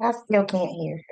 I still can't hear.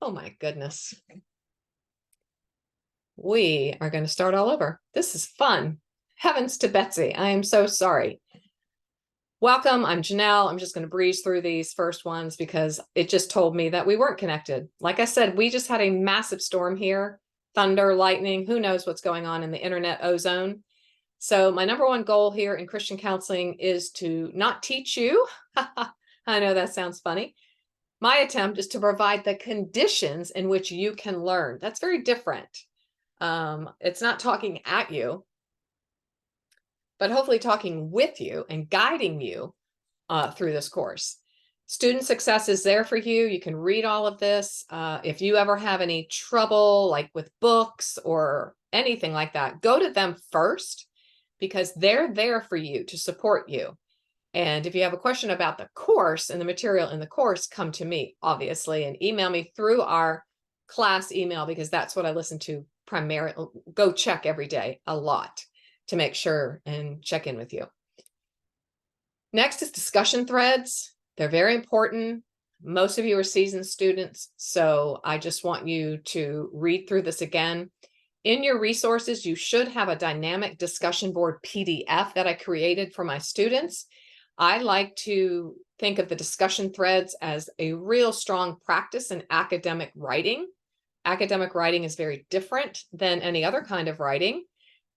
Oh my goodness. We are going to start all over. This is fun. Heavens to Betsy. I am so sorry. Welcome. I'm Janelle. I'm just going to breeze through these first ones because it just told me that we weren't connected. Like I said, we just had a massive storm here. Thunder, lightning, who knows what's going on in the internet ozone. So my number one goal here in Christian counseling is to not teach you. I know that sounds funny. My attempt is to provide the conditions in which you can learn. That's very different. It's not talking at you, but hopefully talking with you and guiding you through this course. Student success is there for you. You can read all of this. If you ever have any trouble, like with books or anything like that, go to them first because they're there for you to support you. And if you have a question about the course and the material in the course, come to me, obviously, and email me through our class email because that's what I listen to primarily. Go check every day a lot to make sure and check in with you. Next is discussion threads. They're very important. Most of you are seasoned students, so I just want you to read through this again. In your resources, you should have a dynamic discussion board PDF that I created for my students. I like to think of the discussion threads as a real strong practice in academic writing. Academic writing is very different than any other kind of writing,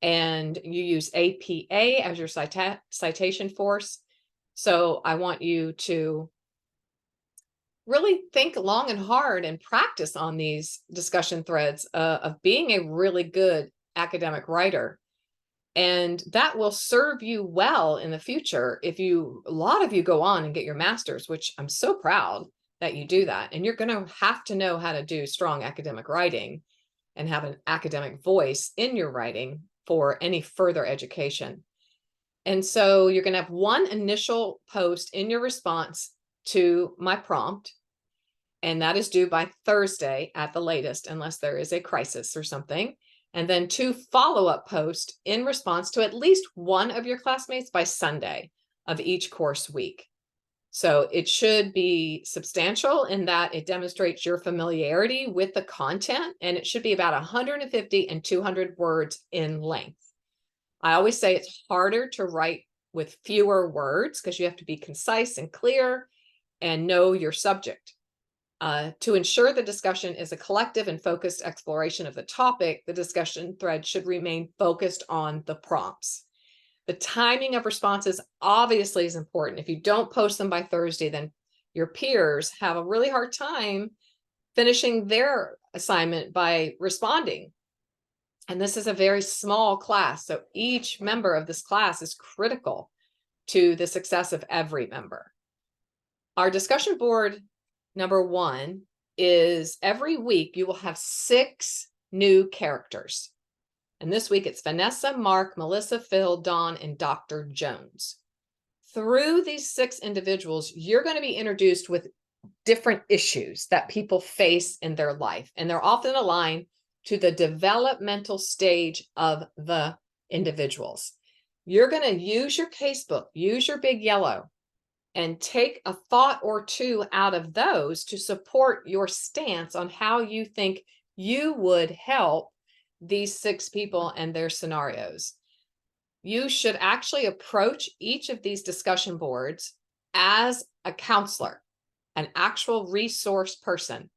and you use APA as your citation force. So I want you to really think long and hard and practice on these discussion threads of being a really good academic writer. And that will serve you well in the future if a lot of you go on and get your master's, which I'm so proud that you do that. And you're going to have to know how to do strong academic writing and have an academic voice in your writing for any further education. And so you're going to have one initial post in your response to my prompt, and that is due by Thursday at the latest, unless there is a crisis or something. And then 2 follow-up posts in response to at least one of your classmates by Sunday of each course week. So it should be substantial in that it demonstrates your familiarity with the content, and it should be about 150 and 200 words in length. I always say it's harder to write with fewer words because you have to be concise and clear and know your subject. To ensure the discussion is a collective and focused exploration of the topic, the discussion thread should remain focused on the prompts. The timing of responses obviously is important. If you don't post them by Thursday, then your peers have a really hard time finishing their assignment by responding. And this is a very small class, so each member of this class is critical to the success of every member. Our discussion board number 1 is every week you will have 6 new characters. And this week it's Vanessa, Mark, Melissa, Phil, Dawn, and Dr. Jones. Through these 6 individuals, you're going to be introduced with different issues that people face in their life. And they're often aligned to the developmental stage of the individuals. You're going to use your casebook, use your big yellow, and take a thought or 2 out of those to support your stance on how you think you would help these 6 people and their scenarios. You should actually approach each of these discussion boards as a counselor, an actual resource person,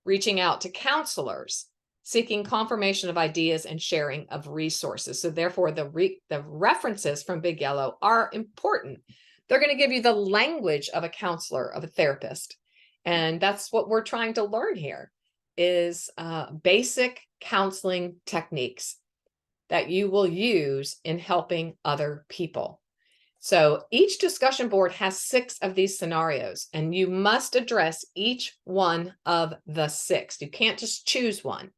reaching out to counselors, seeking confirmation of ideas and sharing of resources. So therefore, the references from Big Yellow are important. They're going to give you the language of a counselor, of a therapist. And that's what we're trying to learn here is basic counseling techniques that you will use in helping other people. So each discussion board has 6 of these scenarios, and you must address each one of the 6. You can't just choose one.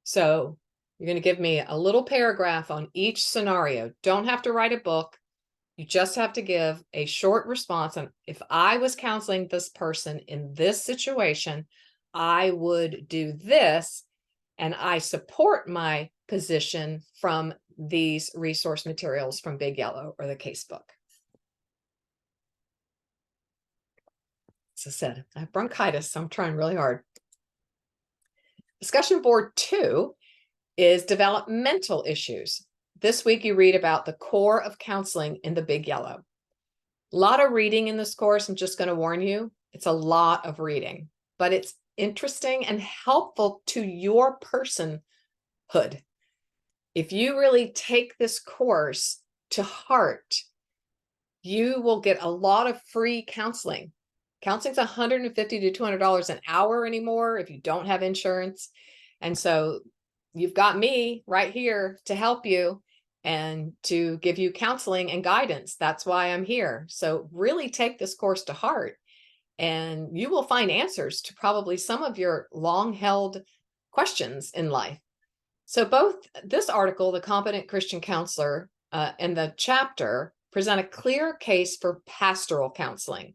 So you're going to give me a little paragraph on each scenario. Don't have to write a book. You just have to give a short response on, if I was counseling this person in this situation, I would do this, and I support my position from these resource materials from Big Yellow or the casebook. As I said, I have bronchitis, so I'm trying really hard. Discussion board 2 is developmental issues. This week you read about the core of counseling in the big yellow. A lot of reading in this course. I'm just going to warn you, it's a lot of reading, but it's interesting and helpful to your personhood. If you really take this course to heart, you will get a lot of free counseling. Counseling's $150 to $200 an hour anymore if you don't have insurance. And so you've got me right here to help you and to give you counseling and guidance. That's why I'm here. So really take this course to heart, and you will find answers to probably some of your long-held questions in life. So both this article, The Competent Christian Counselor, and the chapter present a clear case for pastoral counseling.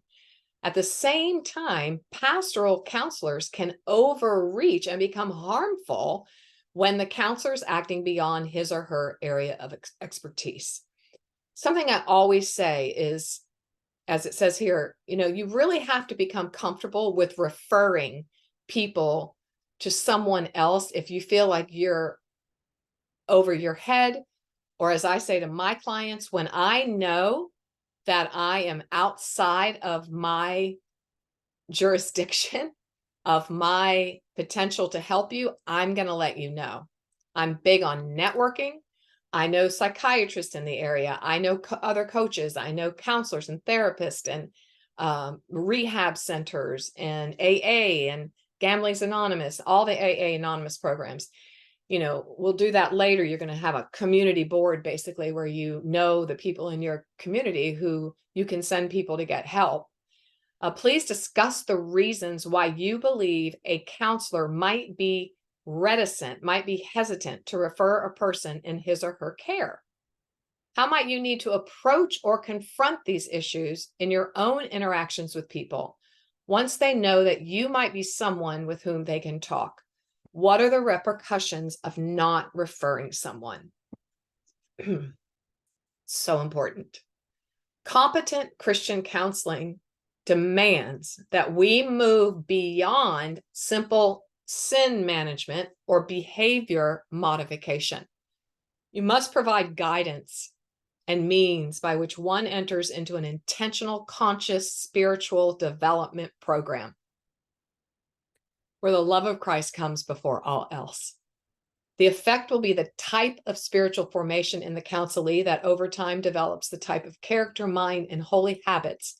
At the same time, pastoral counselors can overreach and become harmful when the counselor is acting beyond his or her area of expertise. Something I always say is, as it says here, you really have to become comfortable with referring people to someone else if you feel like you're over your head, or as I say to my clients, when I know that I am outside of my jurisdiction, of my potential to help you, I'm going to let you know. I'm big on networking. I know psychiatrists in the area. I know other coaches. I know counselors and therapists and rehab centers and AA and Gambling's Anonymous, all the AA Anonymous programs. We'll do that later. You're going to have a community board, basically, where you know the people in your community who you can send people to get help. Please discuss the reasons why you believe a counselor might be reticent, might be hesitant to refer a person in his or her care. How might you need to approach or confront these issues in your own interactions with people once they know that you might be someone with whom they can talk? What are the repercussions of not referring someone? So important. Competent Christian counseling demands that we move beyond simple sin management or behavior modification. You must provide guidance and means by which one enters into an intentional, conscious, spiritual development program where the love of Christ comes before all else. The effect will be the type of spiritual formation in the counselee that over time develops the type of character, mind, and holy habits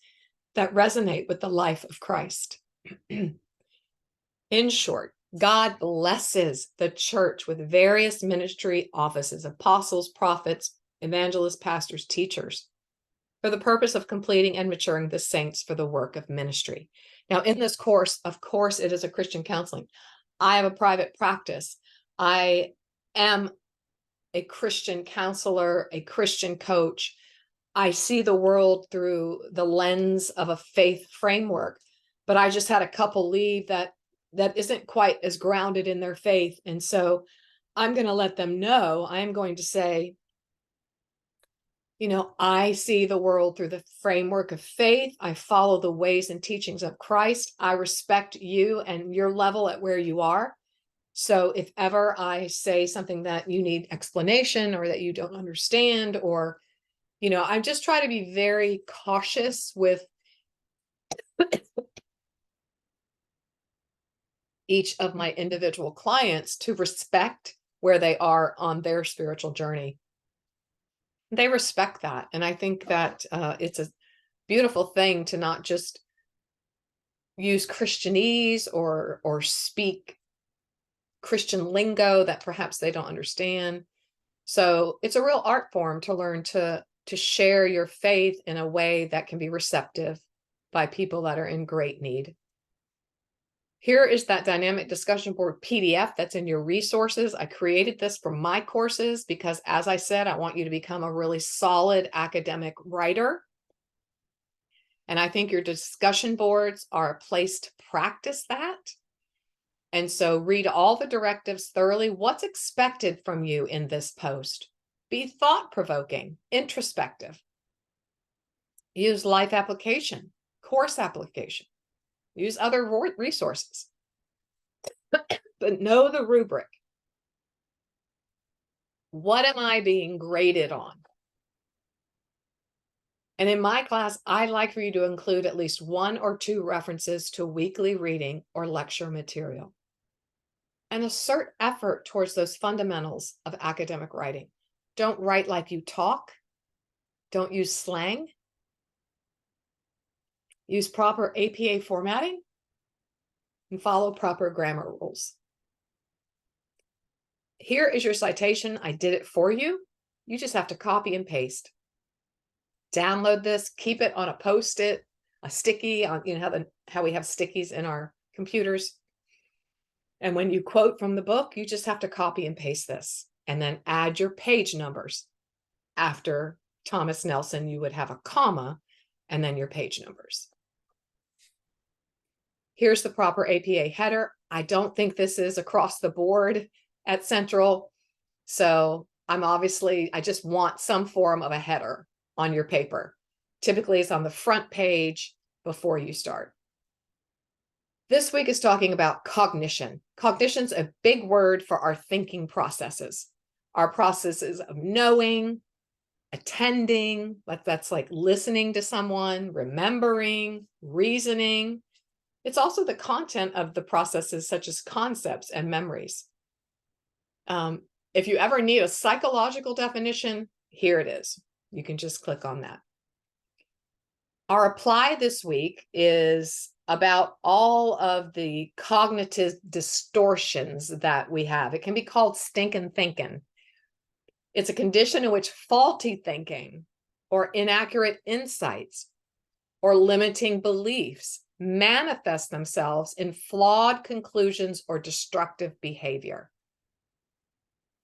that resonate with the life of Christ. In short, God blesses the church with various ministry offices, apostles, prophets, evangelists, pastors, teachers, for the purpose of completing and maturing the saints for the work of ministry. Now, in this course, of course, it is a Christian counseling. I have a private practice. I am a Christian counselor, a Christian coach. I see the world through the lens of a faith framework, but I just had a couple leave that isn't quite as grounded in their faith. And so I'm going to let them know. I'm going to say, I see the world through the framework of faith. I follow the ways and teachings of Christ. I respect you and your level at where you are. So if ever I say something that you need explanation or that you don't understand, or, I just try to be very cautious with each of my individual clients to respect where they are on their spiritual journey. They respect that. And I think that it's a beautiful thing to not just use Christianese or speak Christian lingo that perhaps they don't understand. So it's a real art form to learn to share your faith in a way that can be receptive by people that are in great need. Here is that dynamic discussion board PDF that's in your resources. I created this for my courses because, as I said, I want you to become a really solid academic writer. And I think your discussion boards are a place to practice that. And so read all the directives thoroughly. What's expected from you in this post? Be thought-provoking, introspective. Use life application, course application. Use other resources. but know the rubric. What am I being graded on? And in my class, I'd like for you to include at least 1 or 2 references to weekly reading or lecture material. And assert effort towards those fundamentals of academic writing. Don't write like you talk. Don't use slang. Use proper APA formatting and follow proper grammar rules. Here is your citation. I did it for you. You just have to copy and paste. Download this, keep it on a Post-it, a sticky, on how we have stickies in our computers. And when you quote from the book, you just have to copy and paste this and then add your page numbers. After Thomas Nelson, you would have a comma and then your page numbers. Here's the proper APA header. I don't think this is across the board at Central. So I just want some form of a header on your paper. Typically it's on the front page before you start. This week is talking about cognition. Cognition's a big word for our thinking processes. Our processes of knowing, attending, that's like listening to someone, remembering, reasoning. It's also the content of the processes such as concepts and memories. If you ever need a psychological definition, here it is. You can just click on that. Our apply this week is about all of the cognitive distortions that we have. It can be called stinking thinking. It's a condition in which faulty thinking or inaccurate insights or limiting beliefs manifest themselves in flawed conclusions or destructive behavior.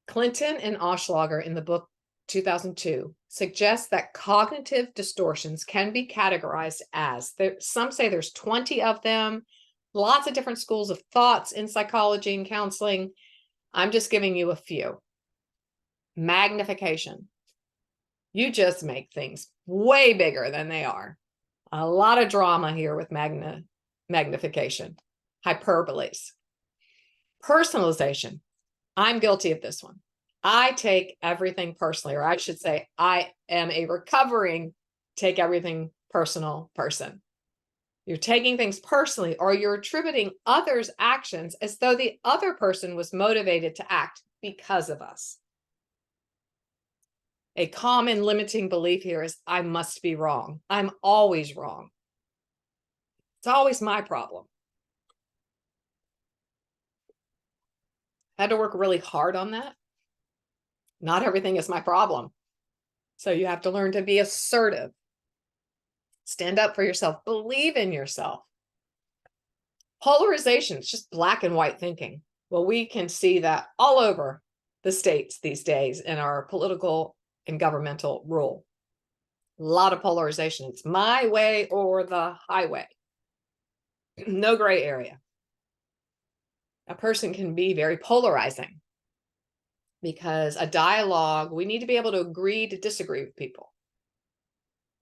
Clinton and Oschlager in the book 2002 suggests that cognitive distortions can be categorized as, some say there's 20 of them, lots of different schools of thoughts in psychology and counseling. I'm just giving you a few. Magnification. You just make things way bigger than they are. A lot of drama here with magnification. Hyperboles. Personalization. I'm guilty of this one. I take everything personally, or I should say, I am a recovering take everything personal person. You're taking things personally, or you're attributing others' actions as though the other person was motivated to act because of us. A common limiting belief here is, I must be wrong. I'm always wrong. It's always my problem. I had to work really hard on that. Not everything is my problem. So you have to learn to be assertive. Stand up for yourself. Believe in yourself. Polarization, it's just black and white thinking. Well, we can see that all over the states these days in our political and governmental rule. A lot of polarization. It's my way or the highway. No gray area. A person can be very polarizing because a dialogue, we need to be able to agree to disagree with people.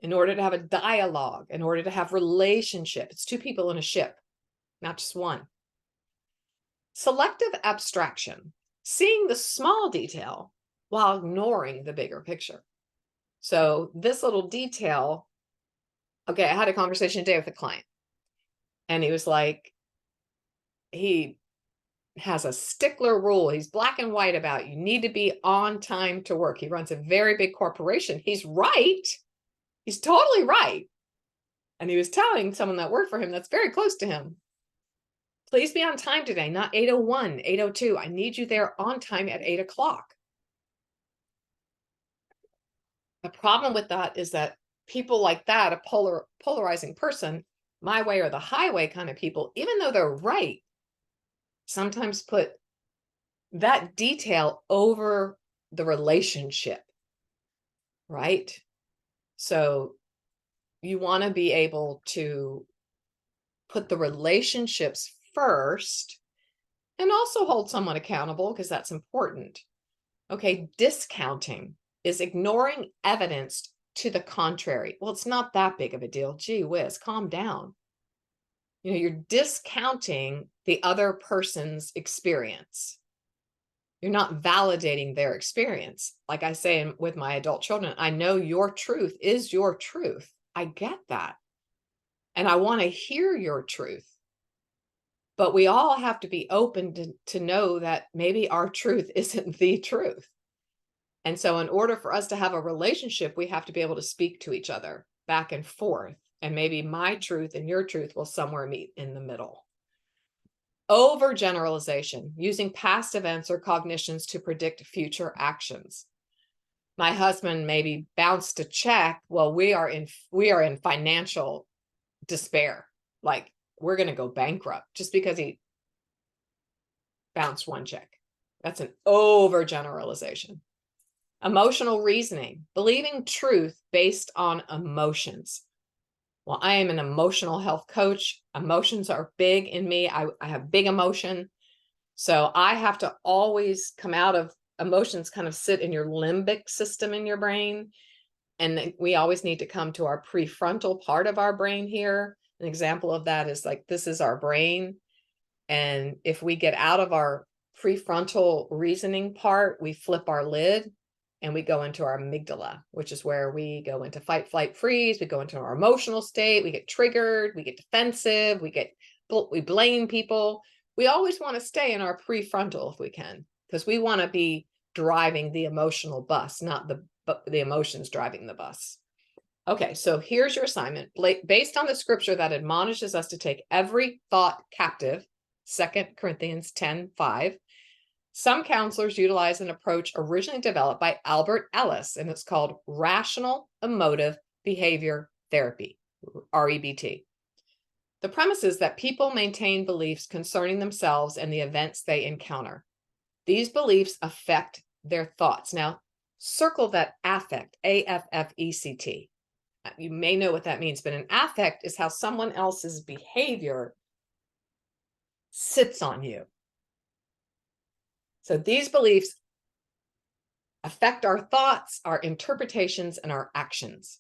In order to have a dialogue, in order to have relationship, it's 2 people in a ship, not just one. Selective abstraction, seeing the small detail while ignoring the bigger picture. So this little detail, okay, I had a conversation today with a client, and he was like, he has a stickler rule. He's black and white about you need to be on time to work. He runs a very big corporation. He's right. He's totally right. And he was telling someone that worked for him that's very close to him, please be on time today, not 8:01, 8:02. I need you there on time at 8 o'clock. The problem with that is that people like that, a polarizing person, my way or the highway kind of people, even though they're right, sometimes put that detail over the relationship, right? So you want to be able to put the relationships first and also hold someone accountable because that's important. Okay, discounting is ignoring evidence to the contrary. Well, it's not that big of a deal. Gee whiz, calm down. You're discounting the other person's experience. You're not validating their experience. Like I say with my adult children, I know your truth is your truth. I get that. And I want to hear your truth. But we all have to be open to know that maybe our truth isn't the truth. And so in order for us to have a relationship, we have to be able to speak to each other back and forth. And maybe my truth and your truth will somewhere meet in the middle. Overgeneralization, using past events or cognitions to predict future actions. My husband maybe bounced a check. Well, we are in financial despair. Like, we're going to go bankrupt just because he bounced one check. That's an overgeneralization. Emotional reasoning, believing truth based on emotions. Well, I am an emotional health coach. Emotions are big in me. I have big emotion. So I have to always come out of emotions, kind of sit in your limbic system in your brain. And we always need to come to our prefrontal part of our brain here. An example of that is like, this is our brain. And if we get out of our prefrontal reasoning part, we flip our lid and we go into our amygdala, which is where we go into fight, flight, freeze. We go into our emotional state. We get triggered. We get defensive. We blame people. We always want to stay in our prefrontal if we can, because we want to be driving the emotional bus, not the emotions driving the bus. Okay, so here's your assignment. Based on the scripture that admonishes us to take every thought captive, 2 Corinthians 10:5, some counselors utilize an approach originally developed by Albert Ellis, and it's called Rational Emotive Behavior Therapy, REBT. The premise is that people maintain beliefs concerning themselves and the events they encounter. These beliefs affect their thoughts. Now, circle that affect, AFFECT. You may know what that means, but an affect is how someone else's behavior sits on you. So these beliefs affect our thoughts, our interpretations, and our actions.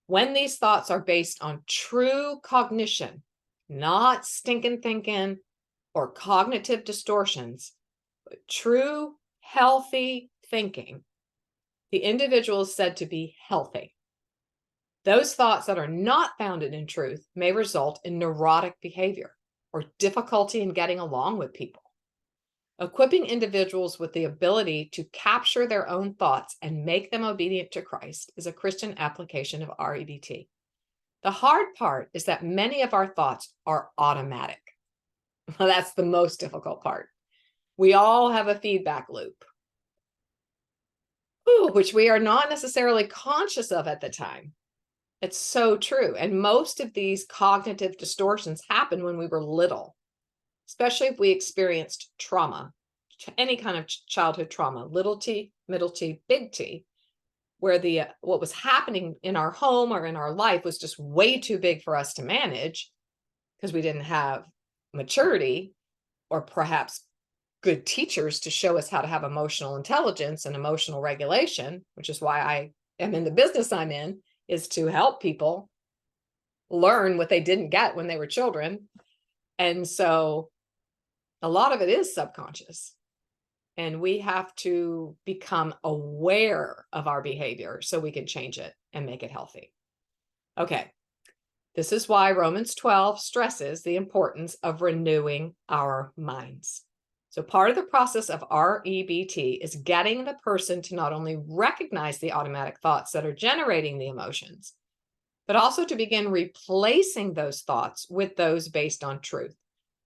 When these thoughts are based on true cognition, not stinking thinking or cognitive distortions, but true healthy thinking, the individual is said to be healthy. Those thoughts that are not founded in truth may result in neurotic behavior or difficulty in getting along with people. Equipping individuals with the ability to capture their own thoughts and make them obedient to Christ is a Christian application of REBT. The hard part is that many of our thoughts are automatic. Well, that's the most difficult part. We all have a feedback loop, which we are not necessarily conscious of at the time. It's so true. And most of these cognitive distortions happen when we were little, especially if we experienced trauma, any kind of childhood trauma, little t, middle T, big T, where what was happening in our home or in our life was just way too big for us to manage because we didn't have maturity or perhaps good teachers to show us how to have emotional intelligence and emotional regulation, which is why I am in the business I'm in, is to help people learn what they didn't get when they were children. And so a lot of it is subconscious. And we have to become aware of our behavior so we can change it and make it healthy. Okay, this is why Romans 12 stresses the importance of renewing our minds. So part of the process of REBT is getting the person to not only recognize the automatic thoughts that are generating the emotions, but also to begin replacing those thoughts with those based on truth.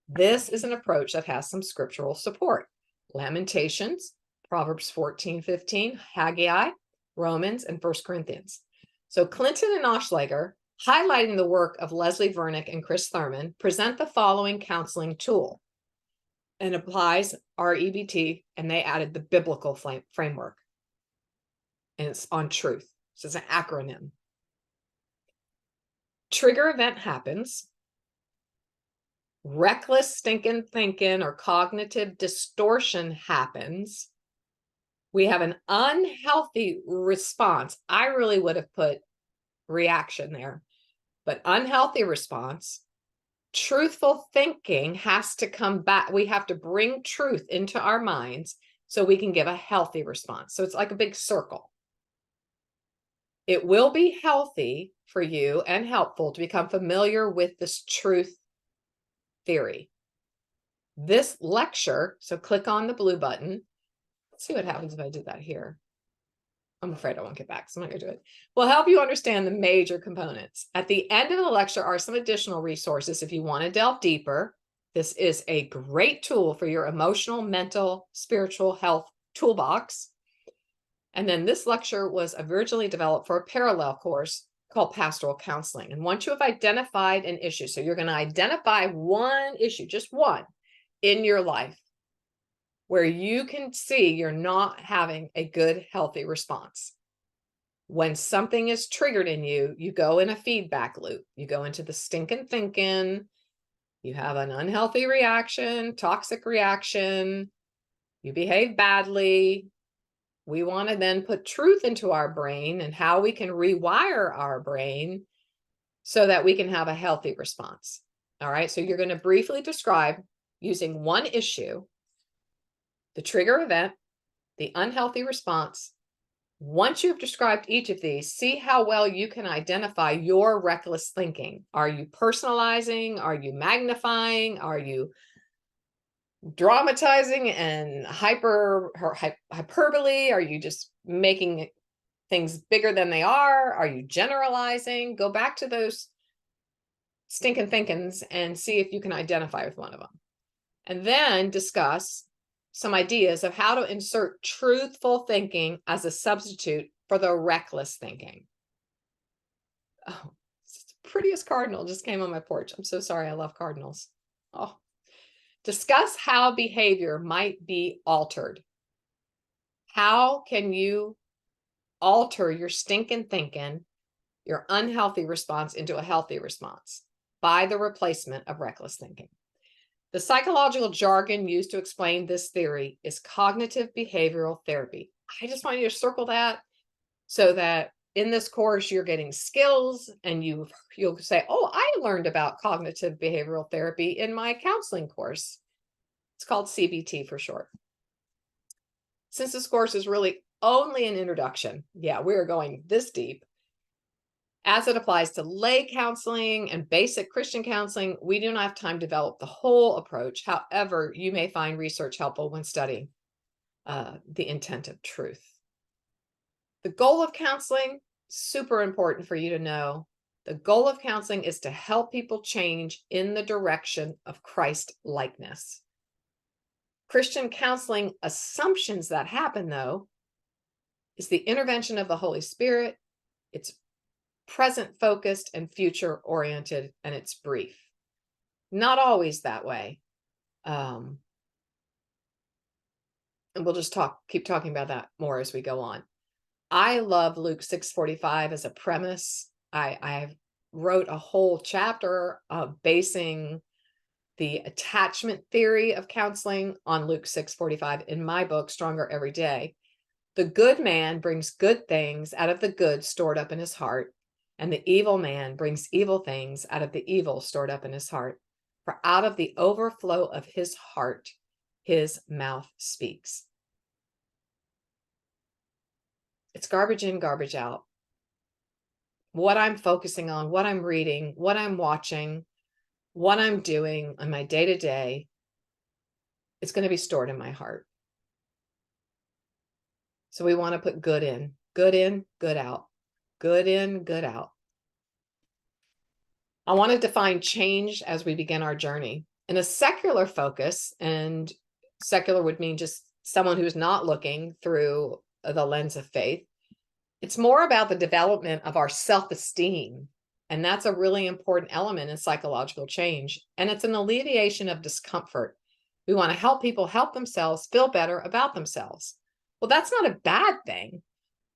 This is an approach that has some scriptural support. Lamentations, Proverbs 14:15, Haggai, Romans, and 1 Corinthians. So Clinton and Oschlager, highlighting the work of Leslie Vernick and Chris Thurman, present the following counseling tool and applies REBT, and they added the biblical framework. And it's on truth. So it's an acronym. Trigger event happens. Reckless stinking thinking or cognitive distortion happens. We have an unhealthy response. I really would have put reaction there, but unhealthy response. Truthful thinking has to come back. We have to bring truth into our minds so we can give a healthy response. So it's like a big circle. It will be healthy for you and helpful to become familiar with this truth theory. This lecture, so click on the blue button. Let's see what happens if I do that here. I'm afraid I won't get back, so I'm not going to do it. Will help you understand the major components. At the end of the lecture are some additional resources if you want to delve deeper. This is a great tool for your emotional, mental, spiritual health toolbox. And then this lecture was originally developed for a parallel course called Pastoral Counseling. And once you have identified an issue, so you're going to identify one issue, just one in your life, where you can see you're not having a good, healthy response. When something is triggered in you, you go in a feedback loop. You go into the stinking thinking, you have an unhealthy reaction, toxic reaction, you behave badly. We want to then put truth into our brain and how we can rewire our brain so that we can have a healthy response. All right, so you're going to briefly describe using one issue, the trigger event, the unhealthy response. Once you've described each of these, see how well you can identify your reckless thinking. Are you personalizing? Are you magnifying? Are you dramatizing and hyperbole? Are you just making things bigger than they are? Are you generalizing? Go back to those stinking thinkings and see if you can identify with one of them. And then discuss some ideas of how to insert truthful thinking as a substitute for the reckless thinking. Oh, it's the prettiest cardinal just came on my porch. I'm so sorry. I love cardinals. Oh, discuss how behavior might be altered. How can you alter your stinking thinking, your unhealthy response into a healthy response by the replacement of reckless thinking? The psychological jargon used to explain this theory is cognitive behavioral therapy. I just want you to circle that so that in this course you're getting skills and you'll say, oh, I learned about cognitive behavioral therapy in my counseling course. It's called CBT for short. Since this course is really only an introduction, yeah, we're going this deep. As it applies to lay counseling and basic Christian counseling, we do not have time to develop the whole approach. However, you may find research helpful when studying the intent of truth. The goal of counseling, super important for you to know. The goal of counseling is to help people change in the direction of Christ-likeness. Christian counseling assumptions that happen, though, is the intervention of the Holy Spirit. It's present focused and future oriented, and it's brief. Not always that way. And we'll just keep talking about that more as we go on. I love Luke 6:45 as a premise. I wrote a whole chapter basing the attachment theory of counseling on Luke 6:45 in my book, Stronger Every Day. The good man brings good things out of the good stored up in his heart, and the evil man brings evil things out of the evil stored up in his heart. For out of the overflow of his heart, his mouth speaks. It's garbage in, garbage out. What I'm focusing on, what I'm reading, what I'm watching, what I'm doing on my day-to-day, it's going to be stored in my heart. So we want to put good in, good out, good in, good out. I want to define change as we begin our journey. In a secular focus, and secular would mean just someone who's not looking through the lens of faith, it's more about the development of our self-esteem. And that's a really important element in psychological change. And it's an alleviation of discomfort. We want to help people help themselves feel better about themselves. Well, that's not a bad thing.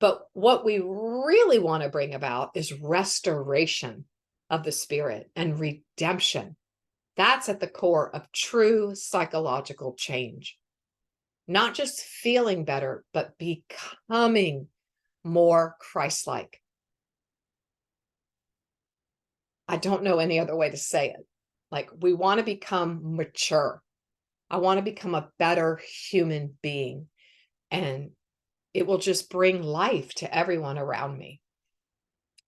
But what we really want to bring about is restoration of the spirit and redemption. That's at the core of true psychological change. Not just feeling better, but becoming more Christ-like. I don't know any other way to say it. Like, we want to become mature. I want to become a better human being. And it will just bring life to everyone around me.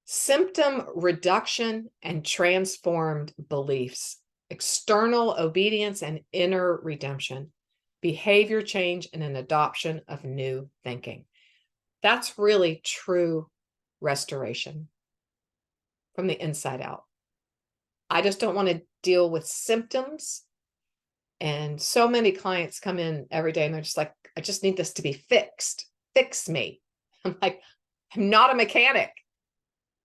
Symptom reduction and transformed beliefs, external obedience and inner redemption, behavior change and an adoption of new thinking. That's really true restoration from the inside out. I just don't want to deal with symptoms. And so many clients come in every day and they're just like, I just need this to be fixed. Fix me. I'm like, I'm not a mechanic.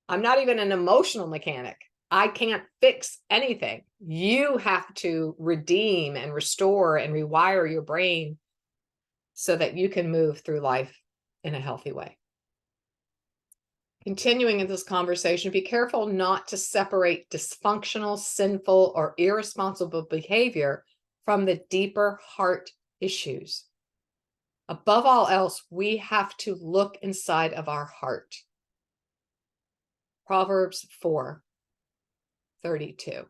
I'm not even an emotional mechanic. I can't fix anything. You have to redeem and restore and rewire your brain so that you can move through life in a healthy way. Continuing in this conversation, be careful not to separate dysfunctional, sinful, or irresponsible behavior from the deeper heart issues. Above all else, we have to look inside of our heart. Proverbs 4:32,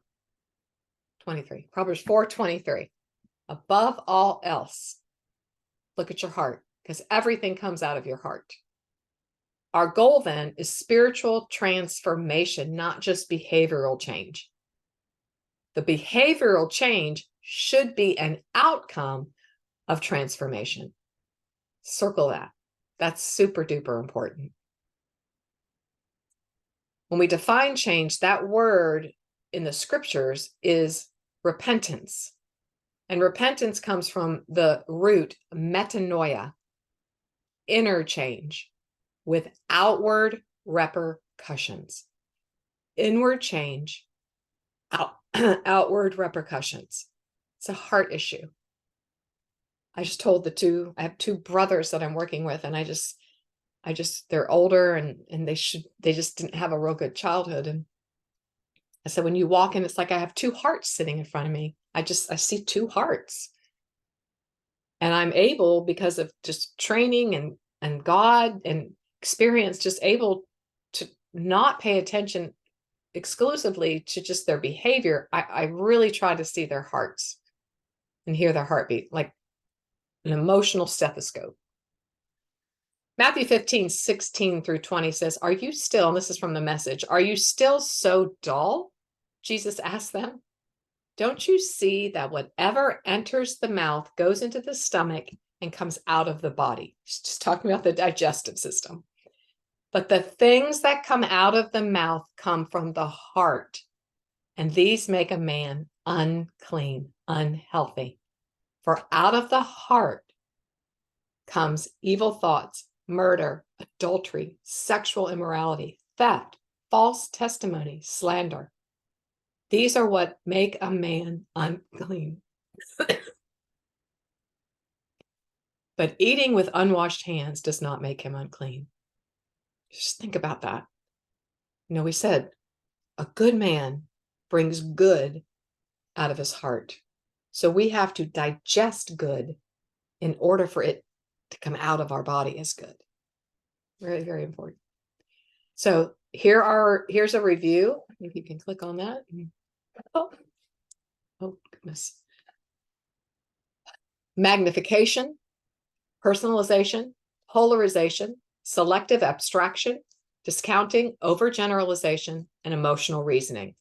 23. Proverbs 4:23. Above all else, look at your heart, because everything comes out of your heart. Our goal then is spiritual transformation, not just behavioral change. The behavioral change should be an outcome of transformation. Circle that. That's super duper important. When we define change, that word in the scriptures is repentance. And repentance comes from the root metanoia, inner change with outward repercussions. Inward change, outward repercussions. It's a heart issue. I just told I have two brothers that I'm working with, and they're older and they just didn't have a real good childhood. And I said, when you walk in, it's like I have two hearts sitting in front of me. I see two hearts. And I'm able, because of just training and God and experience, just able to not pay attention exclusively to just their behavior. I really try to see their hearts and hear their heartbeat, like an emotional stethoscope. Matthew 15:16-20 says, are you still, and this is from the Message, are you still so dull? Jesus asked them. Don't you see that whatever enters the mouth goes into the stomach and comes out of the body? He's just talking about the digestive system. But the things that come out of the mouth come from the heart, and these make a man unclean, unhealthy. For out of the heart comes evil thoughts, murder, adultery, sexual immorality, theft, false testimony, slander. These are what make a man unclean. But eating with unwashed hands does not make him unclean. Just think about that. We said a good man brings good out of his heart. So we have to digest good in order for it to come out of our body as good. Very, very important. So here's a review. If you can click on that. Oh goodness. Magnification, personalization, polarization, selective abstraction, discounting, overgeneralization, and emotional reasoning.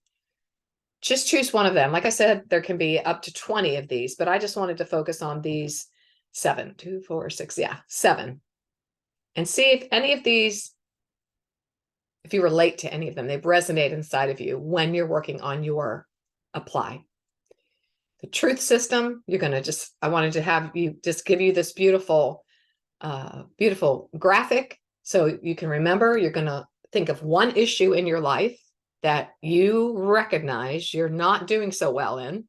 Just choose one of them. Like I said, there can be up to 20 of these, but I just wanted to focus on these 7, 2, 4, 6, 7. And see if any of these, if you relate to any of them, they've resonated inside of you when you're working on your apply. The truth system, I wanted to have you just give you this beautiful graphic so you can remember. You're going to think of one issue in your life that you recognize you're not doing so well in.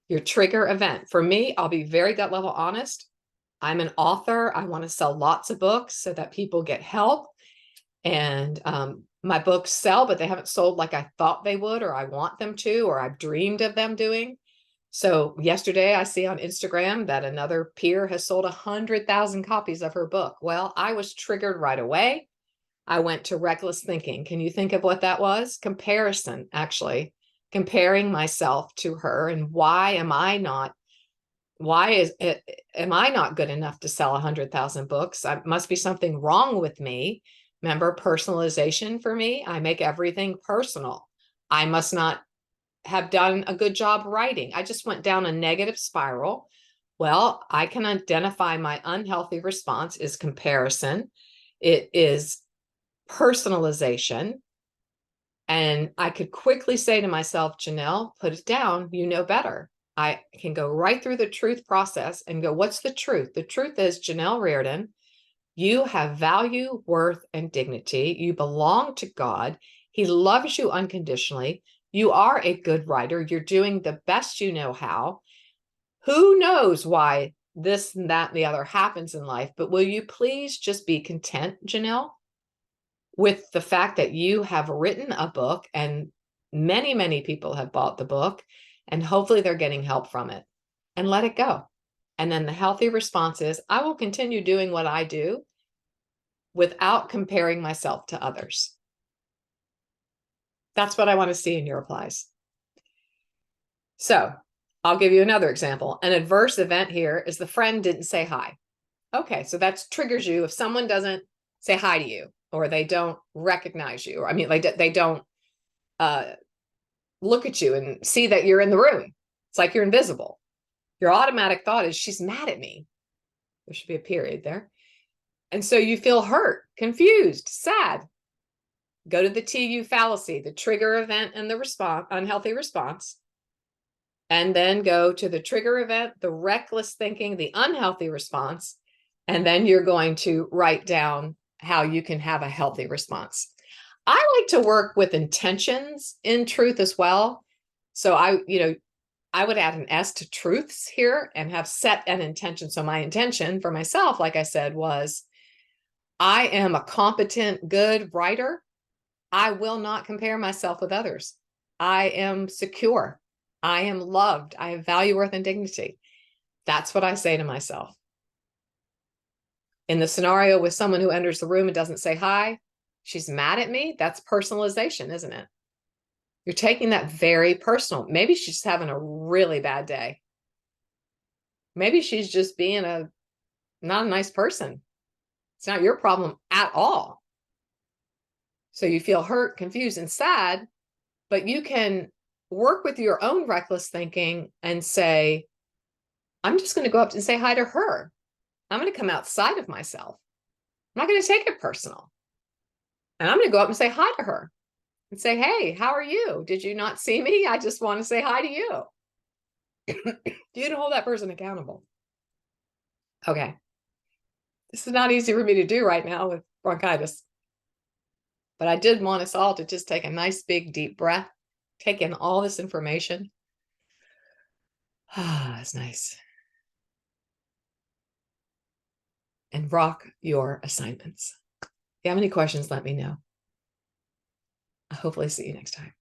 Your trigger event. For me, I'll be very gut level honest. I'm an author. I want to sell lots of books so that people get help. And my books sell, but they haven't sold like I thought they would, or I want them to, or I've dreamed of them doing. So yesterday I see on Instagram that another peer has sold 100,000 copies of her book. Well, I was triggered right away. I went to reckless thinking. Can you think of what that was? Comparison, actually. comparing myself to her, and why am I not good enough to sell 100,000 books? I must be something wrong with me. Remember, personalization for me, I make everything personal. I must not have done a good job writing. I just went down a negative spiral. Well, I can identify my unhealthy response is comparison. It is personalization. And I could quickly say to myself, Janelle, put it down. You know better. I can go right through the truth process and go, what's the truth? The truth is, Janelle Reardon, you have value, worth, and dignity. You belong to God. He loves you unconditionally. You are a good writer. You're doing the best you know how. Who knows why this and that and the other happens in life, but will you please just be content, Janelle, with the fact that you have written a book and many, many people have bought the book, and hopefully they're getting help from it, and let it go. And then the healthy response is, I will continue doing what I do without comparing myself to others. That's what I want to see in your replies. So I'll give you another example. An adverse event here is the friend didn't say hi. Okay, so that triggers you if someone doesn't say hi to you, or they don't recognize you, or I mean, like they don't look at you and see that you're in the room. It's like you're invisible. Your automatic thought is, she's mad at me. There should be a period there. And so you feel hurt, confused, sad. Go to the TU fallacy, the trigger event and the response, unhealthy response. And then go to the trigger event, the reckless thinking, the unhealthy response. And then you're going to write down how you can have a healthy response. I like to work with intentions in truth as well. So I would add an S to truths here and have set an intention. So my intention for myself, like I said, was I am a competent, good writer. I will not compare myself with others. I am secure. I am loved. I have value, worth, and dignity. That's what I say to myself. In the scenario with someone who enters the room and doesn't say hi, she's mad at me. That's personalization, isn't it? You're taking that very personal. Maybe she's having a really bad day. Maybe she's just being not a nice person. It's not your problem at all. So you feel hurt, confused, and sad, but you can work with your own reckless thinking and say, I'm just going to go up and say hi to her. I'm going to come outside of myself. I'm not going to take it personal. And I'm going to go up and say hi to her and say, hey, how are you? Did you not see me? I just want to say hi to you. You can hold that person accountable. Okay. This is not easy for me to do right now with bronchitis. But I did want us all to just take a nice, big, deep breath, take in all this information. Ah, that's nice. And rock your assignments. If you have any questions, let me know. I'll hopefully see you next time.